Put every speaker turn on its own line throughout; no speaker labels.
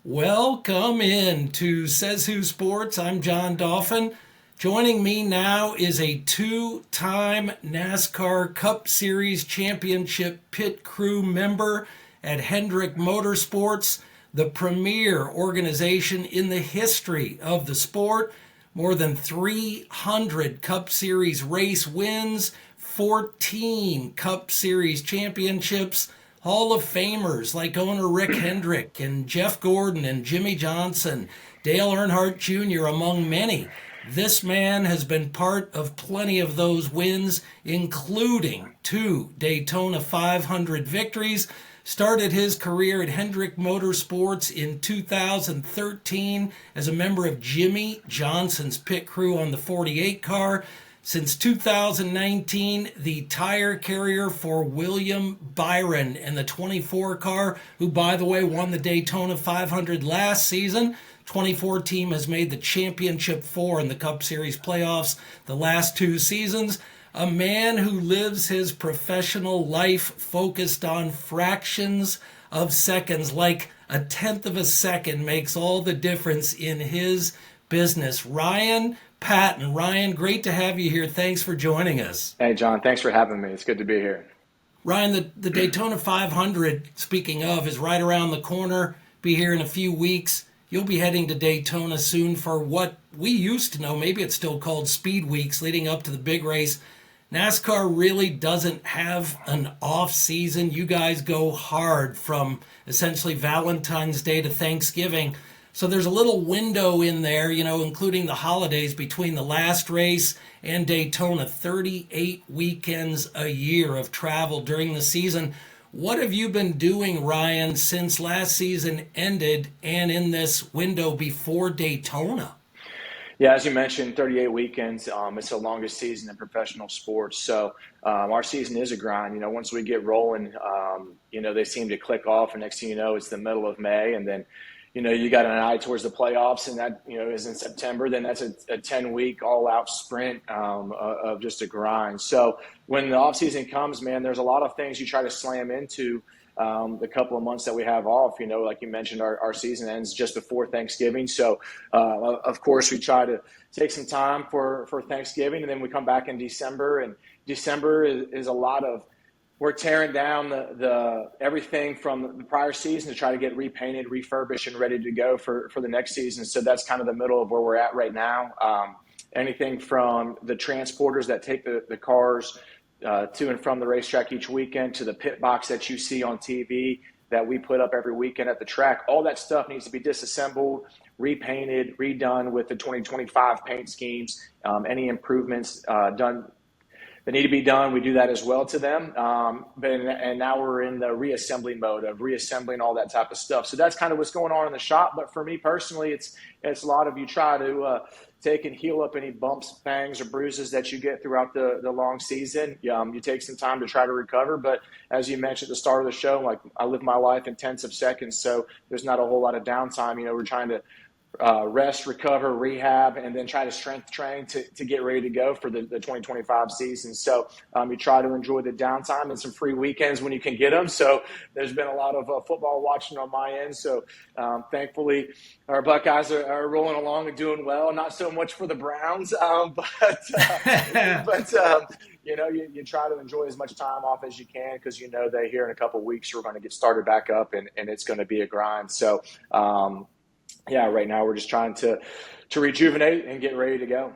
Welcome in to Says Who Sports. I'm John Dolphin. Joining me now is a two-time NASCAR Cup Series Championship pit crew member at Hendrick Motorsports, the premier organization in the history of the sport. More than 300 Cup Series race wins, 14 Cup Series championships, Hall of Famers like owner Rick Hendrick and Jeff Gordon and Jimmie Johnson, Dale Earnhardt Jr., among many. This man has been part of plenty of those wins, including 2 Daytona 500 victories. Started his career at Hendrick Motorsports in 2013 as a member of Jimmie Johnson's pit crew on the 48 car. Since 2019, the tire carrier for William Byron and the 24 car, who, by the way, won the Daytona 500 last season. 24 team has made the championship 4 in the Cup Series playoffs the last 2 seasons. A man who lives his professional life focused on fractions of seconds, like a tenth of a second makes all the difference in his business. Patton. Ryan, great to have you here. Thanks for joining us.
Hey, John. Thanks for having me. It's good to be here.
Ryan, the Daytona 500, speaking of, is right around the corner. Be here in a few weeks. You'll be heading to Daytona soon for what we used to know, maybe it's still called Speed Weeks, leading up to the big race. NASCAR really doesn't have an off season. You guys go hard from essentially Valentine's Day to Thanksgiving. So there's a little window in there, including the holidays between the last race and Daytona, 38 weekends a year of travel during the season. What have you been doing, Ryan, since last season ended and in this window before Daytona?
Yeah, as you mentioned, 38 weekends. It's the longest season in professional sports. So our season is a grind. Once we get rolling, they seem to click off. And next thing you know, it's the middle of May. And then you got an eye towards the playoffs, and that, is in September. Then that's a 10-week all-out sprint of just a grind. So when the offseason comes, man, there's a lot of things you try to slam into the couple of months that we have off. Like you mentioned, our season ends just before Thanksgiving. So, of course, we try to take some time for Thanksgiving, and then we come back in December. And December is a lot of – we're tearing down the everything from the prior season to try to get repainted, refurbished, and ready to go for the next season. So that's kind of the middle of where we're at right now. Anything from the transporters that take the cars to and from the racetrack each weekend to the pit box that you see on TV that we put up every weekend at the track. All that stuff needs to be disassembled, repainted, redone with the 2025 paint schemes. Any improvements done that need to be done, we do that as well to them. And now we're in the reassembly mode of reassembling all that type of stuff. So that's kind of what's going on in the shop. But for me personally, it's a lot of you try to take and heal up any bumps, bangs, or bruises that you get throughout the long season. You take some time to try to recover. But as you mentioned at the start of the show, like I live my life in tenths of seconds, so there's not a whole lot of downtime. We're trying to rest, recover, rehab, and then try to strength train to get ready to go for the 2025 season. So you try to enjoy the downtime and some free weekends when you can get them. So there's been a lot of football watching on my end. So thankfully our Buckeyes are rolling along and doing well. Not so much for the Browns, but you try to enjoy as much time off as you can because that here in a couple of weeks we're going to get started back up and it's going to be a grind. So right now we're just trying to rejuvenate and get ready to go.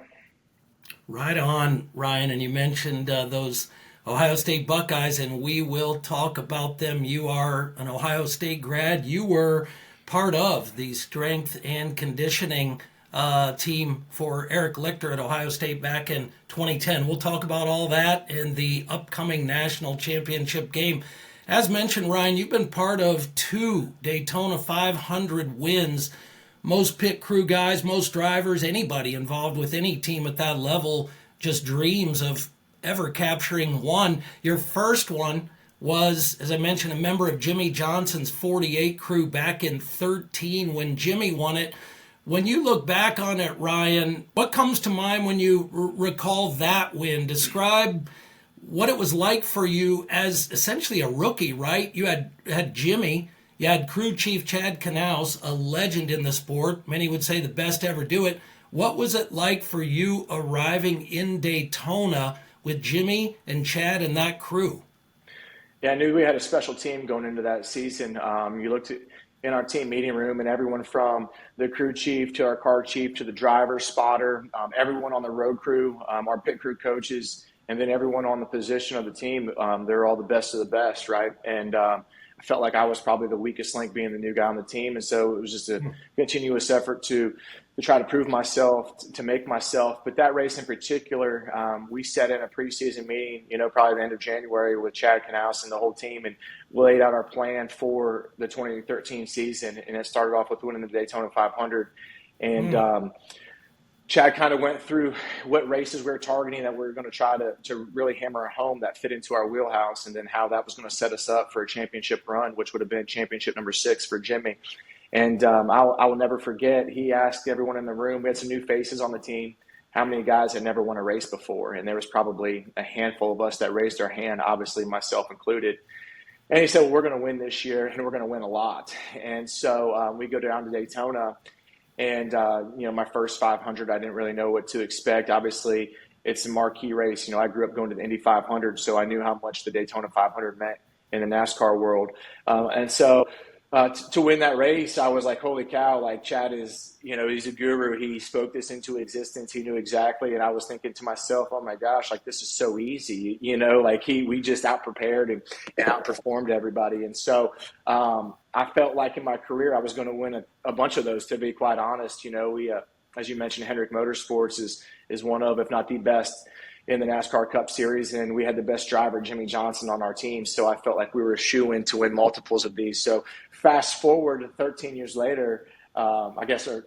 Right on, Ryan. And you mentioned those Ohio State Buckeyes, and we will talk about them. You are an Ohio State grad. You were part of the strength and conditioning team for Eric Lichter at Ohio State back in 2010. We'll talk about all that in the upcoming national championship game. As mentioned, Ryan, you've been part of 2 Daytona 500 wins. Most pit crew guys, most drivers, anybody involved with any team at that level just dreams of ever capturing one. Your first one was, as I mentioned, a member of Jimmie Johnson's 48 crew back in 13 when Jimmie won it. When you look back on it, Ryan, what comes to mind when you recall that win? Describe what it was like for you as essentially a rookie, right? You had Jimmie You had crew chief Chad Knaus, a legend in the sport. Many would say the best ever do it. What was it like for you arriving in Daytona with Jimmie and Chad and that crew?
Yeah, I knew we had a special team going into that season. You looked in our team meeting room, and everyone from the crew chief to our car chief to the driver, spotter, everyone on the road crew, our pit crew coaches, and then everyone on the position of the team, they're all the best of the best, right? And I felt like I was probably the weakest link being the new guy on the team. And so it was just a continuous effort to try to prove myself, to make myself. But that race in particular, we set in a preseason meeting, probably the end of January with Chad Knaus and the whole team, and we laid out our plan for the 2013 season. And it started off with winning the Daytona 500. And Chad kind of went through what races we were targeting that we were going to try to really hammer home that fit into our wheelhouse, and then how that was going to set us up for a championship run, which would have been championship number 6 for Jimmie. And I will never forget, he asked everyone in the room, we had some new faces on the team, how many guys had never won a race before. And there was probably a handful of us that raised our hand, obviously myself included. And he said, well, we're going to win this year, and we're going to win a lot. And so we go down to Daytona. And, my first 500, I didn't really know what to expect. Obviously, it's a marquee race. I grew up going to the Indy 500, so I knew how much the Daytona 500 meant in the NASCAR world. And so to win that race, I was like, holy cow, like Chad is, he's a guru. He spoke this into existence. He knew exactly. And I was thinking to myself, oh my gosh, like this is so easy, like we just out-prepared and outperformed everybody. And so I felt like in my career, I was going to win a bunch of those, to be quite honest. We, as you mentioned, Hendrick Motorsports is one of, if not the best in the NASCAR Cup Series, and we had the best driver, Jimmie Johnson, on our team. So I felt like we were a shoo-in to win multiples of these. So fast forward 13 years later, I guess, or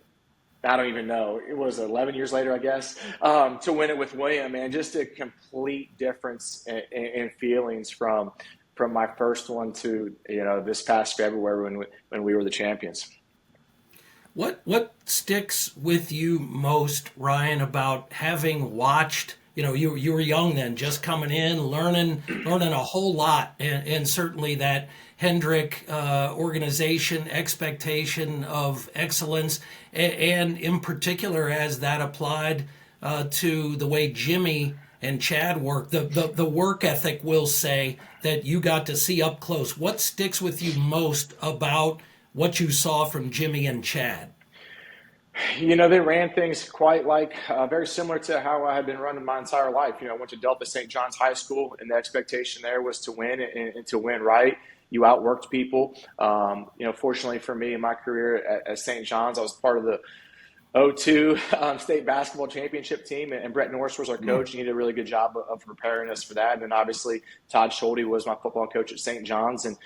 I don't even know, it was 11 years later, I guess, to win it with William, and just a complete difference in feelings from my first one to, this past February when we were the champions.
What sticks with you most, Ryan, about having watched, you were young then, just coming in, learning a whole lot, and certainly that Hendrick organization, expectation of excellence, and in particular as that applied to the way Jimmie and Chad work, the work ethic, we'll say, that you got to see up close. What sticks with you most about what you saw from Jimmie and Chad?
They ran things quite very similar to how I had been running my entire life. I went to Delphos St. John's High School, and the expectation there was to win and to win right. You outworked people. Fortunately for me in my career at St. John's, I was part of the 2002 state basketball championship team, and Brett Norris was our coach. He did a really good job of preparing us for that. And then obviously Todd Schulte was my football coach at St. John's, and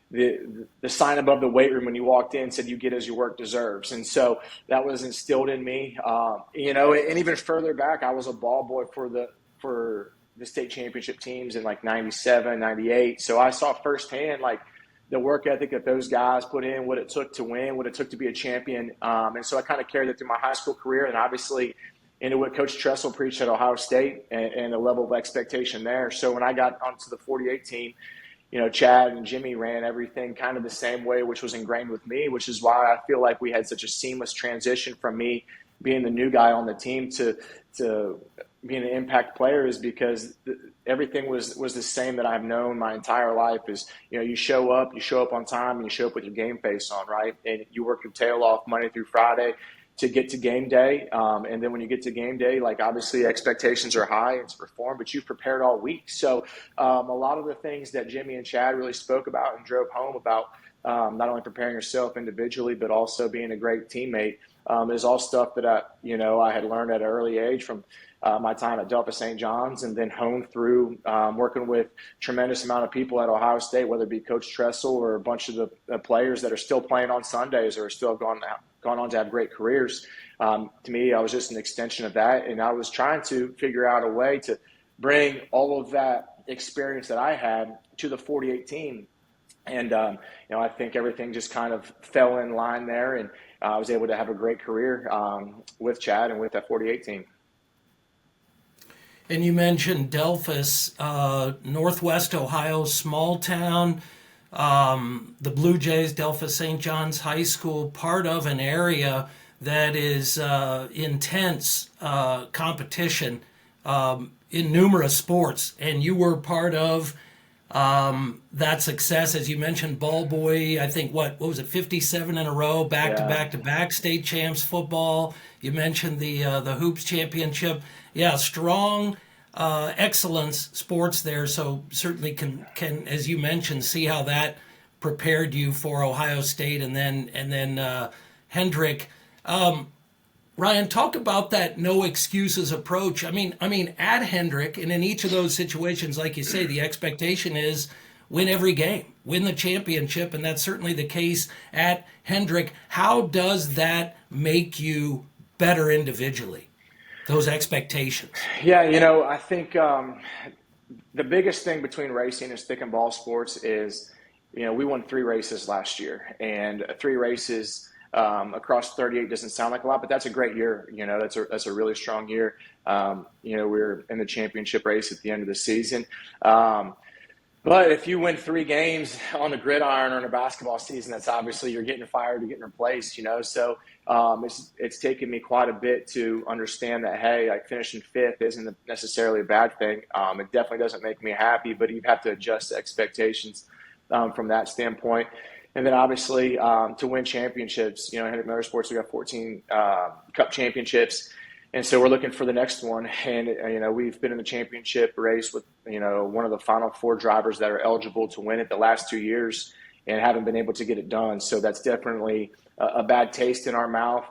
the sign above the weight room when you walked in said, you get as your work deserves. And so that was instilled in me, and even further back, I was a ball boy for the state championship teams in 97, 98. So I saw firsthand the work ethic that those guys put in, what it took to win, what it took to be a champion. And so I kind of carried that through my high school career, and obviously into what Coach Tressel preached at Ohio State and the level of expectation there. So when I got onto the 48 team, Chad and Jimmie ran everything kind of the same way, which was ingrained with me, which is why I feel like we had such a seamless transition from me being the new guy on the team to being an impact player, is because everything was the same that I've known my entire life. Is, you show up on time, and you show up with your game face on, right? And you work your tail off Monday through Friday to get to game day. And then when you get to game day, obviously expectations are high and to perform, but you've prepared all week. So a lot of the things that Jimmie and Chad really spoke about and drove home about, not only preparing yourself individually, but also being a great teammate, is all stuff that I had learned at an early age from my time at Delphos St. John's, and then honed through working with tremendous amount of people at Ohio State, whether it be Coach Tressel or a bunch of the players that are still playing on Sundays or still gone on to have great careers. To me, I was just an extension of that, and I was trying to figure out a way to bring all of that experience that I had to the 48 team. And, I think everything just kind of fell in line there, and I was able to have a great career with Chad and with that 48 team.
And you mentioned Delphos, Northwest Ohio, small town, the Blue Jays, Delphos St. John's High School, part of an area that is intense competition in numerous sports, and you were part of that success, as you mentioned. Ball boy, I think what was it, 57 in a row, back to back to back state champs football. You mentioned the hoops championship. Yeah, strong excellence sports there. So certainly can as you mentioned, see how that prepared you for Ohio State and then Hendrick. Ryan, talk about that no excuses approach. I mean, at Hendrick and in each of those situations, like you say, the expectation is win every game, win the championship, and that's certainly the case at Hendrick. How does that make you better individually? Those expectations.
Yeah, I think the biggest thing between racing and stick and ball sports is, we won 3 races last year, and 3 races across 38 doesn't sound like a lot, but that's a great year. That's a really strong year. We're in the championship race at the end of the season. But if you win 3 games on the gridiron or in a basketball season, that's obviously you're getting fired, you're getting replaced, So it's taken me quite a bit to understand that, hey, like finishing 5th isn't necessarily a bad thing. It definitely doesn't make me happy, but you have to adjust expectations from that standpoint. And then obviously to win championships, Hendrick Motorsports, we got 14 Cup championships. And so we're looking for the next one. And, we've been in the championship race with, one of the final 4 drivers that are eligible to win it the last 2 years and haven't been able to get it done. So that's definitely a bad taste in our mouth,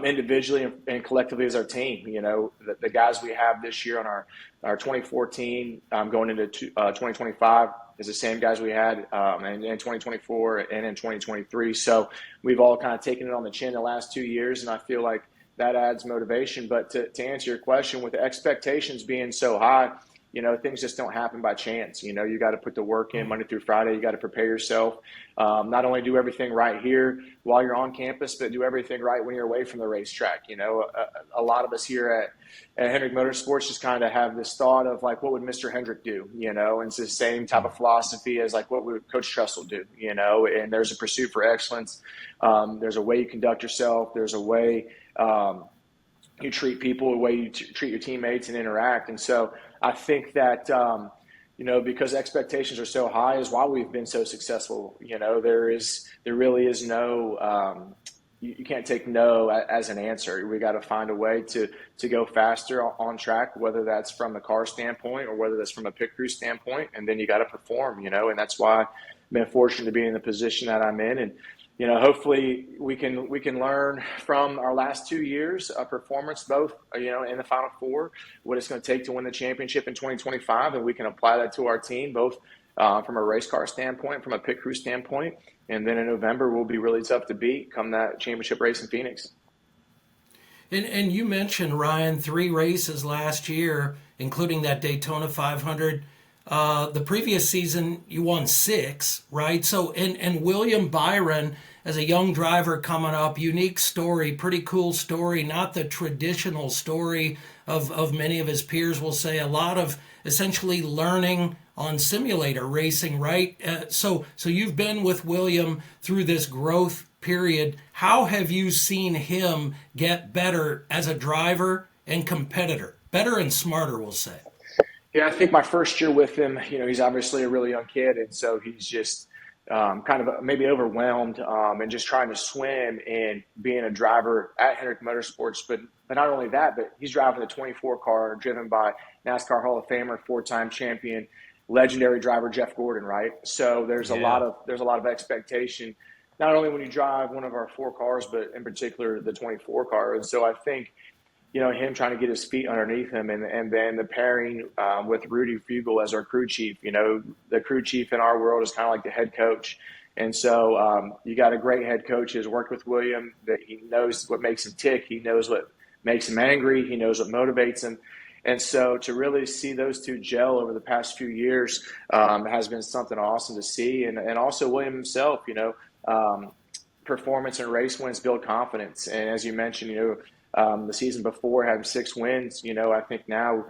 individually and collectively as our team. The guys we have this year on our 2014 going into 2025 is the same guys we had in 2024 and in 2023. So we've all kind of taken it on the chin the last 2 years, and I feel like that adds motivation. But to answer your question, with the expectations being so high, things just don't happen by chance. You got to put the work in Monday through Friday. You got to prepare yourself. Not only do everything right here while you're on campus, but do everything right when you're away from the racetrack. A lot of us here at Hendrick Motorsports just kind of have this thought of like, what would Mr. Hendrick do? And it's the same type of philosophy as like, what would Coach Trussell do? And there's a pursuit for excellence. There's a way you conduct yourself. There's a way you treat people, a way you treat your teammates and interact. And so I think that, because expectations are so high is why we've been so successful. There really is no, you can't take no as an answer. We got to find a way to go faster on track, whether that's from the car standpoint or whether that's from a pit crew standpoint. And then you got to perform, and that's why I've been fortunate to be in the position that I'm in. And, hopefully we can learn from our last 2 years of performance, both, in the Final Four, what it's going to take to win the championship in 2025. And we can apply that to our team, both from a race car standpoint, from a pit crew standpoint. And then in November, we'll be really tough to beat come that championship race in Phoenix.
And you mentioned, Ryan, 3 races last year, including that Daytona 500. The previous season, you won 6, right? So, and William Byron, as a young driver coming up, unique story, pretty cool story, not the traditional story of many of his peers will say, a lot of essentially learning on simulator racing, right? So you've been with William through this growth period. How have you seen him get better as a driver and competitor? Better and smarter, we'll say.
Yeah, I think my first year with him, he's obviously a really young kid, and so he's just kind of maybe overwhelmed and just trying to swim in being a driver at Hendrick Motorsports. But not only that, but he's driving the 24 car driven by NASCAR Hall of Famer, 4-time champion, legendary driver Jeff Gordon, right? So there's a lot of expectation, not only when you drive one of our 4 cars, but in particular the 24 car. And so I think, him trying to get his feet underneath him and then the pairing with Rudy Fugel as our crew chief. The crew chief in our world is kind of like the head coach. And so you got a great head coach who's worked with William, that he knows what makes him tick. He knows what makes him angry. He knows what motivates him. And so to really see those two gel over the past few years has been something awesome to see. And also William himself, performance and race wins build confidence. And as you mentioned, the season before having 6 wins, I think now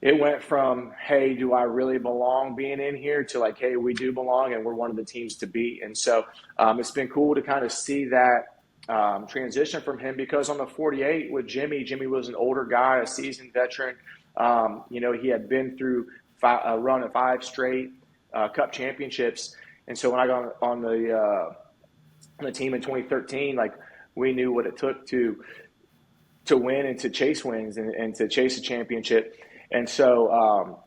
it went from, hey, do I really belong being in here, to like, hey, we do belong and we're one of the teams to beat. And so it's been cool to kind of see that transition from him, because on the 48 with Jimmie was an older guy, a seasoned veteran. He had been through a run of 5 straight Cup championships. And so when I got on the team in 2013, like, we knew what it took to win and to chase wins and to chase a championship. And so,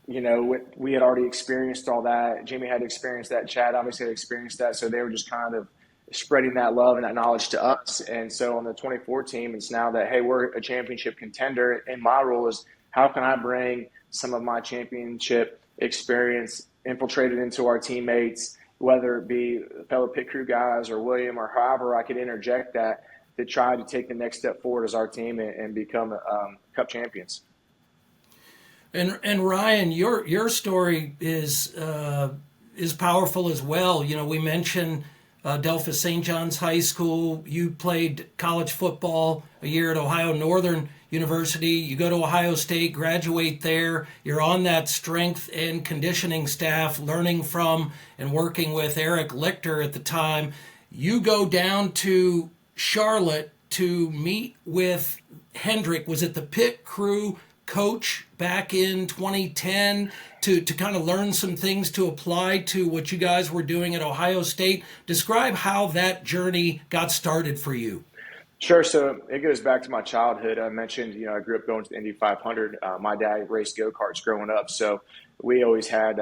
we had already experienced all that. Jimmie had experienced that. Chad obviously had experienced that. So they were just kind of spreading that love and that knowledge to us. And so on the 24 team, it's now that, hey, we're a championship contender. And my role is, how can I bring some of my championship experience infiltrated into our teammates, whether it be fellow pit crew guys or William, or however I could interject that to try to take the next step forward as our team and become Cup champions.
And Ryan, your story is powerful as well. We mentioned Delphos St. John's High School. You played college football a year at Ohio Northern University. You go to Ohio State, graduate there. You're on that strength and conditioning staff, learning from and working with Eric Lichter at the time. You go down to Charlotte to meet with Hendrick. Was it the pit crew coach back in 2010 to kind of learn some things to apply to what you guys were doing at Ohio State? Describe how that journey got started for you.
Sure. So it goes back to my childhood. I mentioned, I grew up going to the Indy 500. My dad raced go-karts growing up. So we always had,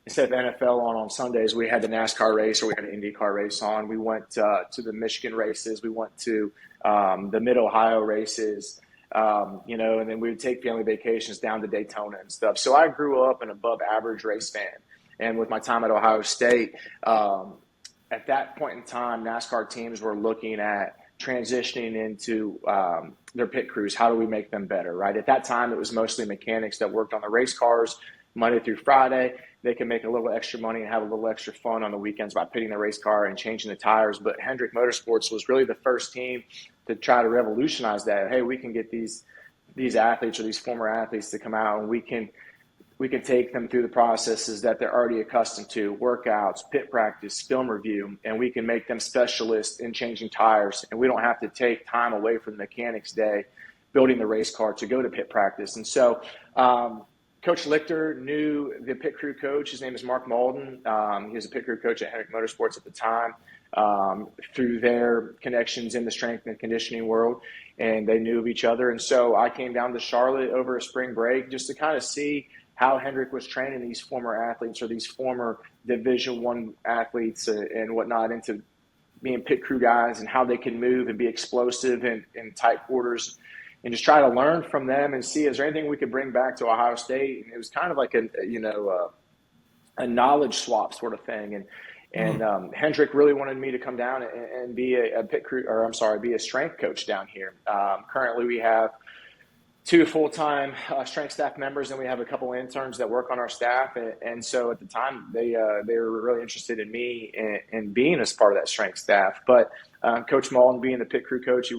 instead of NFL on Sundays, we had the NASCAR race, or we had an IndyCar race on. We went to the Michigan races. We went to the Mid-Ohio races. And then we would take family vacations down to Daytona and stuff. So I grew up an above average race fan. And with my time at Ohio State, at that point in time, NASCAR teams were looking at transitioning into their pit crews. How do we make them better, right? At that time, it was mostly mechanics that worked on the race cars Monday through Friday. They can make a little extra money and have a little extra fun on the weekends by pitting the race car and changing the tires. But Hendrick Motorsports was really the first team to try to revolutionize that. Hey, we can get these athletes, or these former athletes, to come out, and we can take them through the processes that they're already accustomed to: workouts, pit practice, film review, and we can make them specialists in changing tires. And we don't have to take time away from the mechanics day building the race car to go to pit practice. And so Coach Lichter knew the pit crew coach. His name is Mark Malden. He was a pit crew coach at Hendrick Motorsports at the time, through their connections in the strength and conditioning world, and they knew of each other. And so I came down to Charlotte over a spring break just to kind of see how Hendrick was training these former athletes, or these former Division I athletes and whatnot, into being pit crew guys, and how they can move and be explosive in tight quarters, and just try to learn from them and see, is there anything we could bring back to Ohio State? And it was kind of like a knowledge swap sort of thing. And Hendrick really wanted me to come down and be be a strength coach down here. Currently we have 2 full-time strength staff members, and we have a couple interns that work on our staff. And so at the time, they were really interested in me and being as part of that strength staff. But Coach Malden, being the pit crew coach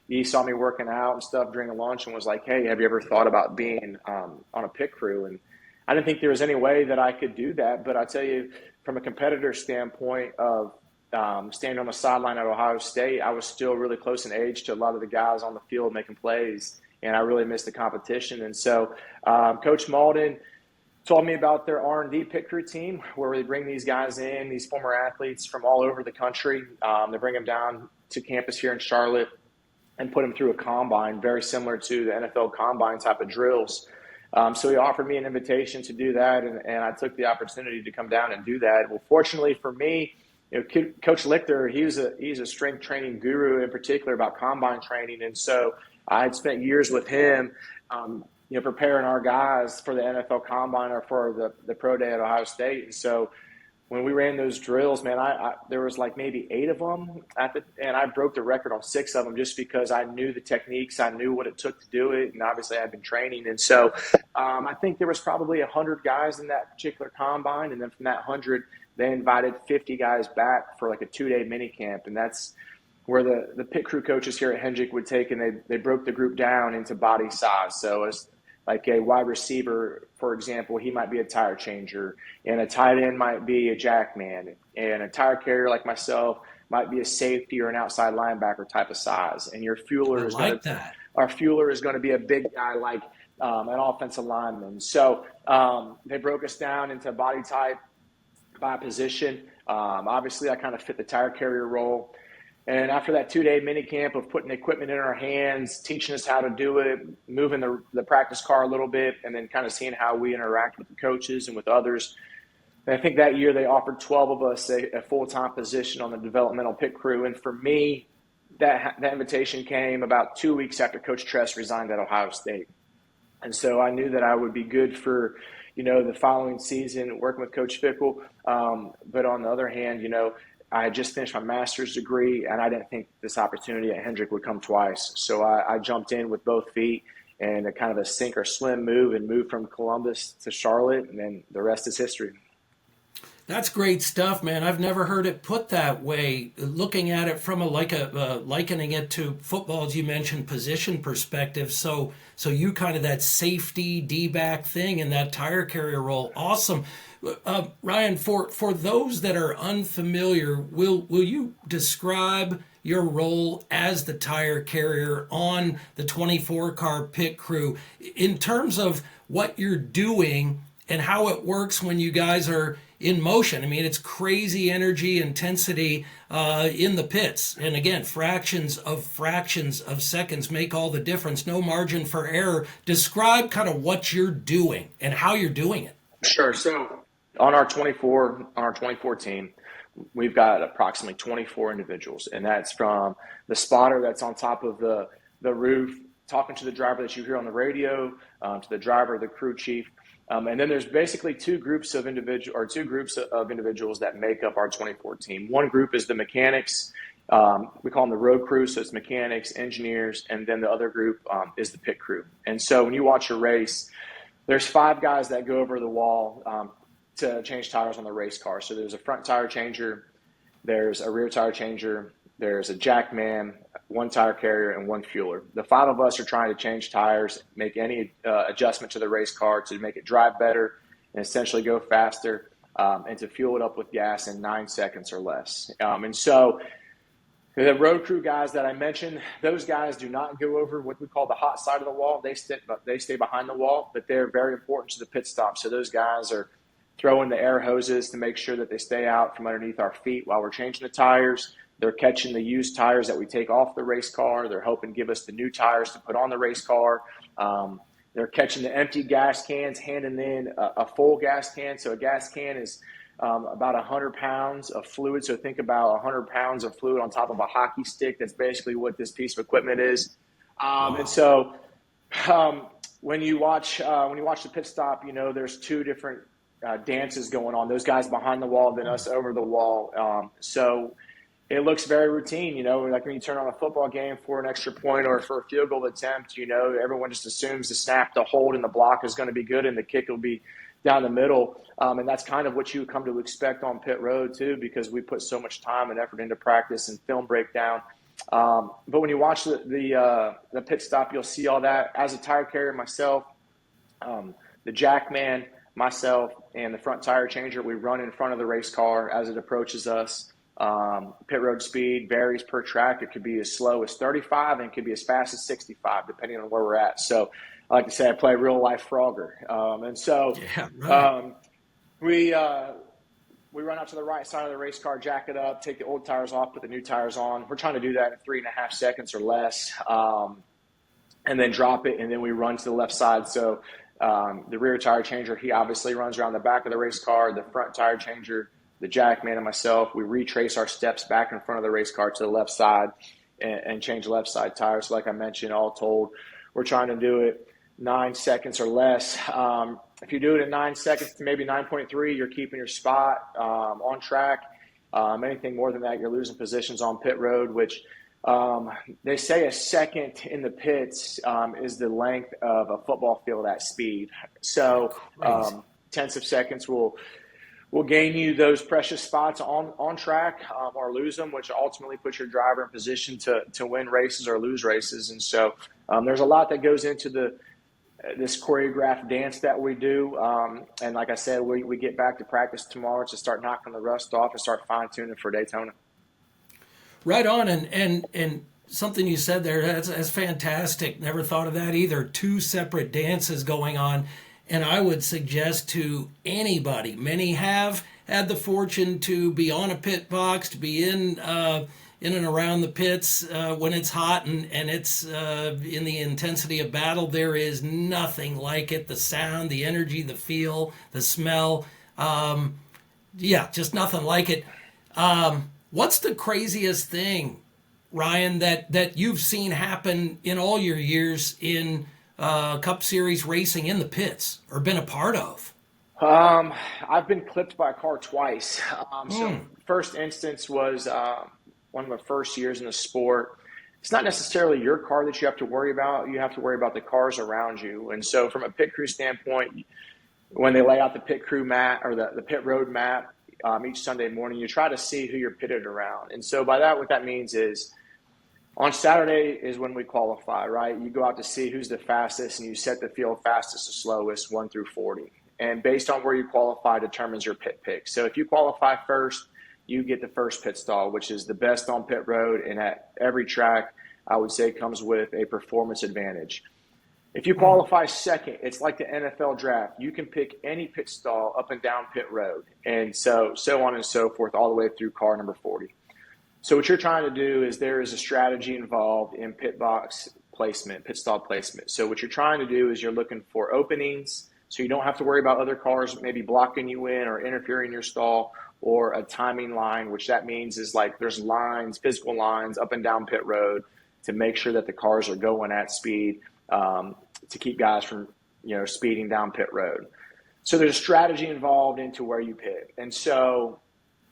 he saw me working out and stuff during the lunch, and was like, hey, have you ever thought about being on a pit crew? And I didn't think there was any way that I could do that. But I tell you, from a competitor standpoint of standing on the sideline at Ohio State, I was still really close in age to a lot of the guys on the field making plays, and I really missed the competition. And so Coach Malden told me about their R&D pit crew team, where they bring these guys in, these former athletes from all over the country. They bring them down to campus here in Charlotte and put them through a combine, very similar to the NFL combine type of drills. So he offered me an invitation to do that, and I took the opportunity to come down and do that. Well, fortunately for me, Coach Lichter, he's a strength training guru, in particular about combine training, and so I had spent years with him, preparing our guys for the NFL combine or for the pro day at Ohio State. And so when we ran those drills, man, there was like maybe 8 of them and I broke the record on 6 of them, just because I knew the techniques, I knew what it took to do it, and obviously I'd been training. And so I think there was probably 100 guys in that particular combine, and then from that 100, they invited 50 guys back for like a 2-day mini camp, and that's where the pit crew coaches here at Hendrick would take, and they broke the group down into body size. So as Like a wide receiver, for example, he might be a tire changer, and a tight end might be a jack man, and a tire carrier like myself might be a safety or an outside linebacker type of size. And your fueler
I
is going
like
to
that.
our fueler is going to be a big guy like an offensive lineman. So they broke us down into body type by position. Obviously, I kind of fit the tire carrier role. And after that 2-day mini camp of putting equipment in our hands, teaching us how to do it, moving the practice car a little bit, and then kind of seeing how we interact with the coaches and with others, and I think that year they offered 12 of us a full-time position on the developmental pit crew. And for me, that invitation came about 2 weeks after Coach Tress resigned at Ohio State. And so I knew that I would be good for, the following season working with Coach Fickle. But on the other hand, I had just finished my master's degree, and I didn't think this opportunity at Hendrick would come twice. So I jumped in with both feet and a kind of a sink or swim move and moved from Columbus to Charlotte, and then the rest is history.
That's great stuff, man. I've never heard it put that way. Looking at it from likening it to football, as you mentioned, position perspective. So you kind of that safety D-back thing in that tire carrier role. Awesome. Ryan, for those that are unfamiliar, will you describe your role as the tire carrier on the 24-car pit crew in terms of what you're doing and how it works when you guys are in motion? I mean, it's crazy energy, intensity in the pits. And again, fractions of seconds make all the difference. No margin for error. Describe kind of what you're doing and how you're doing it.
Sure. So on our 24 team, we've got approximately 24 individuals. And that's from the spotter that's on top of the roof, talking to the driver that you hear on the radio, to the driver, the crew chief. And then there's basically two groups of individuals that make up our 24 team. One group is the mechanics. We call them the road crew, so it's mechanics, engineers, and then the other group is the pit crew. And so when you watch a race, there's 5 guys that go over the wall to change tires on the race car. So there's a front tire changer, there's a rear tire changer, there's a jack man, 1 tire carrier, and 1 fueler. The 5 of us are trying to change tires, make any adjustment to the race car to make it drive better and essentially go faster, and to fuel it up with gas in 9 seconds or less. And so the road crew guys that I mentioned, those guys do not go over what we call the hot side of the wall. They stay behind the wall, but they're very important to the pit stop. So those guys are throwing the air hoses to make sure that they stay out from underneath our feet while we're changing the tires. They're catching the used tires that we take off the race car. They're helping give us the new tires to put on the race car. They're catching the empty gas cans, handing in a full gas can. So a gas can is about 100 pounds of fluid. So think about 100 pounds of fluid on top of a hockey stick. That's basically what this piece of equipment is. And so when you watch the pit stop, there's 2 different dances going on. Those guys behind the wall, then us over the wall. So it looks very routine, like when you turn on a football game for an extra point or for a field goal attempt, everyone just assumes the snap, the hold, and the block is going to be good and the kick will be down the middle. And that's kind of what you come to expect on pit road too, because we put so much time and effort into practice and film breakdown. But when you watch the pit stop, you'll see all that. As a tire carrier myself, the jack man, myself, and the front tire changer, we run in front of the race car as it approaches us. Pit road speed varies per track. It could be as slow as 35 and it could be as fast as 65, depending on where we're at. So I like to say I play real life Frogger. We run out to the right side of the race car, jack it up, take the old tires off, put the new tires on. We're trying to do that in 3.5 seconds or less, and then drop it. And then we run to the left side. So the rear tire changer, he obviously runs around the back of the race car. The front tire changer, the jack man, and myself, we retrace our steps back in front of the race car to the left side and change left side tires. So like I mentioned, all told, we're trying to do it 9 seconds or less. If you do it in 9 seconds to maybe 9.3, you're keeping your spot on track. Anything more than that, you're losing positions on pit road, which they say a second in the pits is the length of a football field at speed. So tenths of seconds will gain you those precious spots on track or lose them, which ultimately puts your driver in position to win races or lose races. And so there's a lot that goes into this choreographed dance that we do. And like I said, we get back to practice tomorrow to start knocking the rust off and start fine tuning for Daytona.
Right on, and something you said there, that's fantastic. Never thought of that either. Two separate dances going on. And I would suggest to anybody, many have had the fortune to be on a pit box, to be in and around the pits when it's hot and it's in the intensity of battle. There is nothing like it. The sound, the energy, the feel, the smell. Just nothing like it. What's the craziest thing, Ryan, that you've seen happen in all your years in Cup Series racing in the pits or been a part of?
I've been clipped by a car twice. So first instance was one of my first years in the sport. It's not necessarily your car that you have to worry about. You have to worry about the cars around you. And so from a pit crew standpoint, when they lay out the pit crew map or the pit road map each Sunday morning, you try to see who you're pitted around. And so by that, what that means is on Saturday is when we qualify, right? You go out to see who's the fastest and you set the field fastest to slowest 1 through 40. And based on where you qualify determines your pit pick. So if you qualify first, you get the first pit stall, which is the best on pit road. And at every track, I would say comes with a performance advantage. If you qualify second, it's like the NFL draft. You can pick any pit stall up and down pit road. And so on and so forth, all the way through car number 40. So what you're trying to do is there is a strategy involved in pit box placement, pit stall placement. So what you're trying to do is you're looking for openings so you don't have to worry about other cars maybe blocking you in or interfering in your stall, or a timing line, which that means is like there's lines, physical lines up and down pit road to make sure that the cars are going at speed to keep guys from, speeding down pit road. So there's a strategy involved into where you pit. And so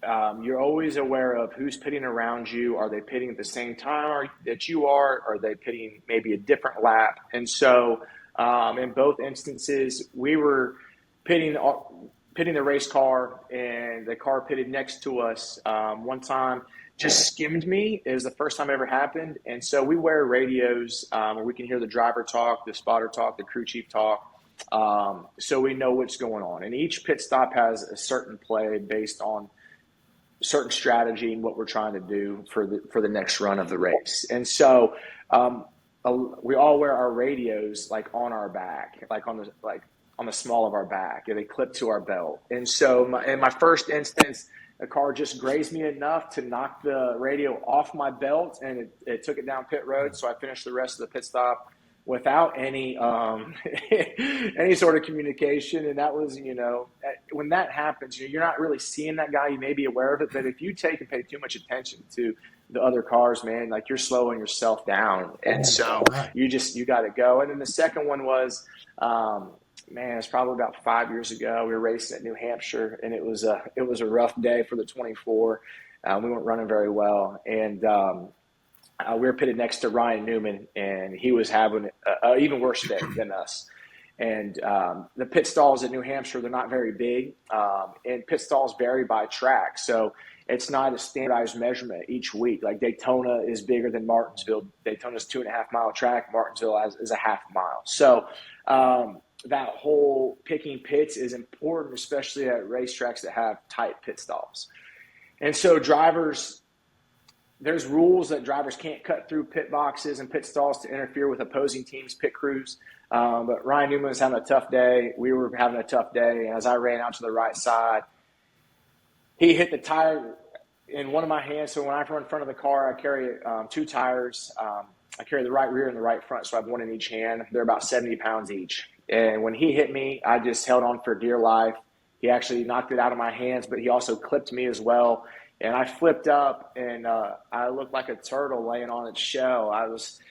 you're always aware of who's pitting around you. Are they pitting at the same time that you are? Are they pitting maybe a different lap? And so in both instances, we were pitting the race car, and the car pitted next to us one time just skimmed me. It was the first time it ever happened. And so we wear radios where we can hear the driver talk, the spotter talk, the crew chief talk. So we know what's going on. And each pit stop has a certain play based on certain strategy and what we're trying to do for the next run of the race. And so we all wear our radios like on our back, on the small of our back, and they clip to our belt. And so in my first instance, the car just grazed me enough to knock the radio off my belt, and it took it down pit road. So I finished the rest of the pit stop without any any sort of communication. And that was, when that happens, you're not really seeing that guy. You may be aware of it, but if you take and pay too much attention to the other cars, man, like you're slowing yourself down. And so you got to go. And then the second one was, it's probably about 5 years ago. We were racing at New Hampshire, and it was a rough day for the 24. We weren't running very well, and we were pitted next to Ryan Newman, and he was having an even worse day than us. And the pit stalls at New Hampshire, they're not very big, and pit stalls vary by track. So it's not a standardized measurement each week. Like Daytona is bigger than Martinsville. Daytona's 2.5 mile track. Martinsville is a half mile. So that whole picking pits is important, especially at racetracks that have tight pit stalls. And so there's rules that drivers can't cut through pit boxes and pit stalls to interfere with opposing teams' pit crews. But Ryan Newman was having a tough day. We were having a tough day. And as I ran out to the right side, he hit the tire in one of my hands. So when I run in front of the car, I carry two tires. I carry the right rear and the right front, so I have one in each hand. They're about 70 pounds each. And when he hit me, I just held on for dear life. He actually knocked it out of my hands, but he also clipped me as well. And I flipped up, and I looked like a turtle laying on its shell. I was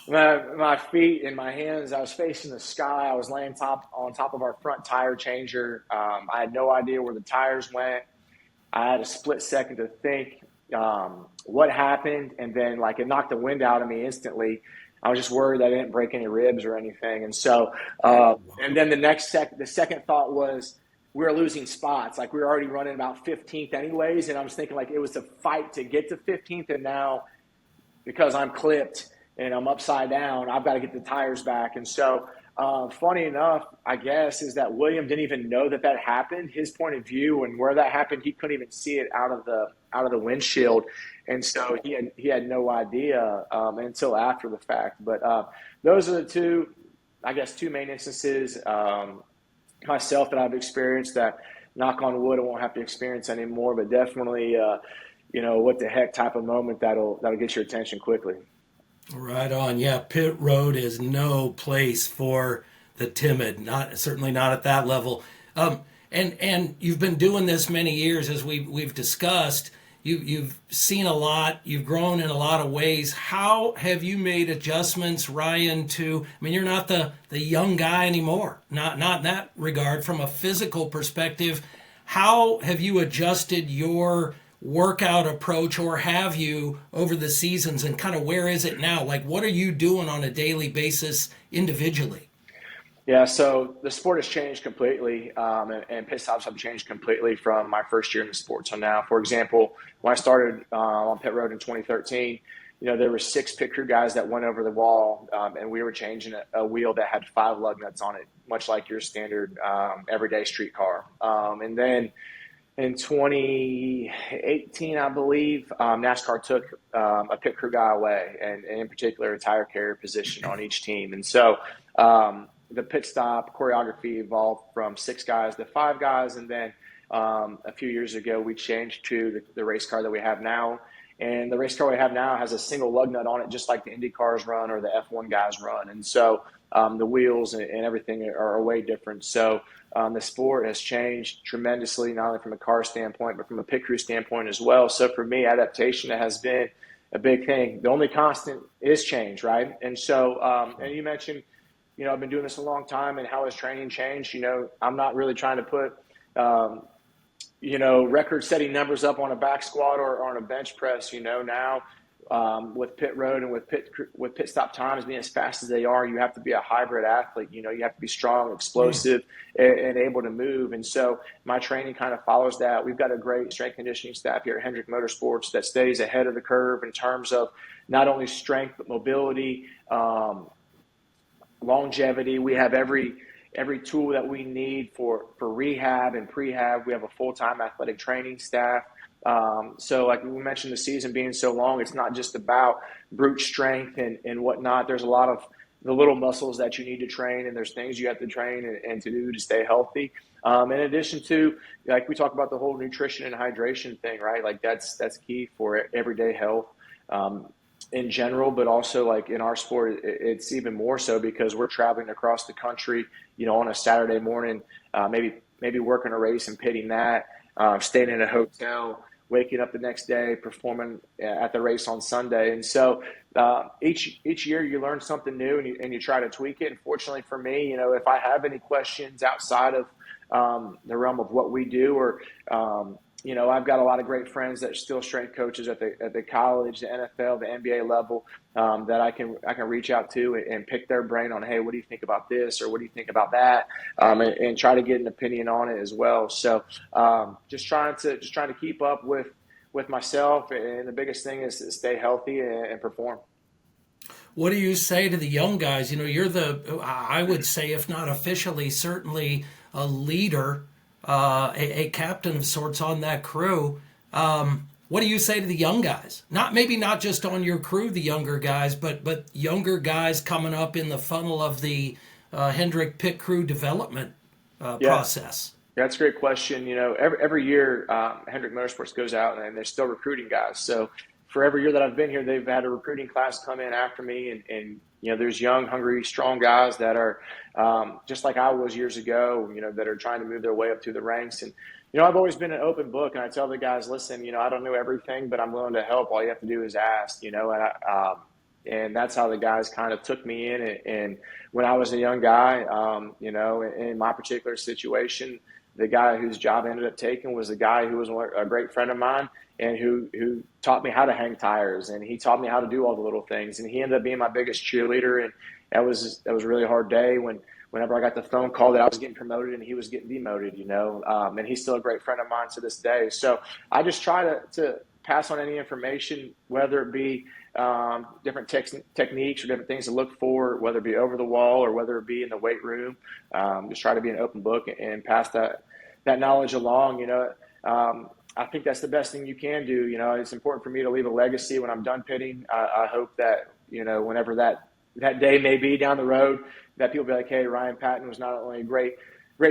my feet and my hands, I was facing the sky. I was laying on top of our front tire changer. I had no idea where the tires went. I had a split second to think what happened, and then it knocked the wind out of me instantly. I was just worried I didn't break any ribs or anything. And so, and then the second thought was we were losing spots. We were already running about 15th anyways. And I was thinking it was a fight to get to 15th. And now because I'm clipped and I'm upside down, I've got to get the tires back. And so Funny enough, I guess, is that William didn't even know that happened. His point of view and where that happened, he couldn't even see it out of the windshield, and so he had no idea until after the fact. But those are the two main instances myself that I've experienced that, knock on wood, I won't have to experience anymore. But definitely, what the heck type of moment that'll get your attention quickly.
Right on. Yeah, pit road is no place for the timid. Certainly not at that level. And you've been doing this many years, as we've discussed. You've seen a lot. You've grown in a lot of ways. How have you made adjustments, Ryan? You're not the young guy anymore. Not in that regard. From a physical perspective, how have you adjusted your workout approach, or have you, over the seasons, and kind of where is it now? Like, what are you doing on a daily basis individually?
Yeah, so the sport has changed completely, and pit stops have changed completely from my first year in the sport. So now, for example, when I started on pit road in 2013, there were 6 pit crew guys that went over the wall, and we were changing a wheel that had 5 lug nuts on it, much like your standard everyday street car. And then in 2018, I believe, NASCAR took a pit crew guy away, and in particular, a tire carrier position on each team. And so the pit stop choreography evolved from 6 guys to 5 guys. And then a few years ago, we changed to the race car that we have now. And the race car we have now has a single lug nut on it, just like the Indy cars run or the F1 guys run. And so the wheels and everything are way different. So the sport has changed tremendously, not only from a car standpoint, but from a pit crew standpoint as well. So for me, adaptation has been a big thing. The only constant is change, right? And so, and you mentioned, I've been doing this a long time, and how has training changed? I'm not really trying to put, record-setting numbers up on a back squat or on a bench press. Now with pit road and with pit stop times being as fast as they are, you have to be a hybrid athlete. You have to be strong, explosive, and able to move. And so my training kind of follows that. We've got a great strength conditioning staff here at Hendrick Motorsports that stays ahead of the curve in terms of not only strength but mobility, longevity. We have every tool that we need for rehab and prehab. We have a full-time athletic training staff. So like we mentioned, the season being so long, it's not just about brute strength and whatnot. There's a lot of the little muscles that you need to train, and there's things you have to train and to do to stay healthy. In addition to, like we talk about the whole nutrition and hydration thing, right? Like that's key for everyday health. In general, but also like in our sport, it's even more so because we're traveling across the country, on a Saturday morning, maybe working a race and pitting that, staying in a hotel, waking up the next day, performing at the race on Sunday. And so each year you learn something new and you try to tweak it. And fortunately for me, if I have any questions outside of the realm of what we do, or I've got a lot of great friends that are still strength coaches at the college, the NFL, the NBA level, that I can reach out to and pick their brain on, hey, what do you think about this, or what do you think about that, and try to get an opinion on it as well. So just trying to keep up with myself, and the biggest thing is to stay healthy and perform.
What do you say to the young guys? You're I would say, if not officially, certainly a leader, a captain of sorts on that crew. What do you say to the young guys? Maybe not just on your crew, the younger guys, but younger guys coming up in the funnel of the Hendrick pit crew development process.
Yeah, that's a great question. Every year Hendrick Motorsports goes out and they're still recruiting guys. So for every year that I've been here, they've had a recruiting class come in after me, and there's young, hungry, strong guys that are just like I was years ago, that are trying to move their way up through the ranks. And, I've always been an open book, and I tell the guys, listen, I don't know everything, but I'm willing to help. All you have to do is ask, and that's how the guys kind of took me in. And when I was a young guy, in my particular situation, the guy whose job I ended up taking was a guy who was a great friend of mine, and who taught me how to hang tires, and he taught me how to do all the little things. And he ended up being my biggest cheerleader. And that was a really hard day whenever I got the phone call that I was getting promoted and he was getting demoted, and he's still a great friend of mine to this day. So I just try to pass on any information, whether it be different techniques or different things to look for, whether it be over the wall or whether it be in the weight room. Just try to be an open book and pass that knowledge along. I think that's the best thing you can do. It's important for me to leave a legacy when I'm done pitting. I hope that, whenever that day may be down the road, that people be like, hey, Ryan Patton was not only a great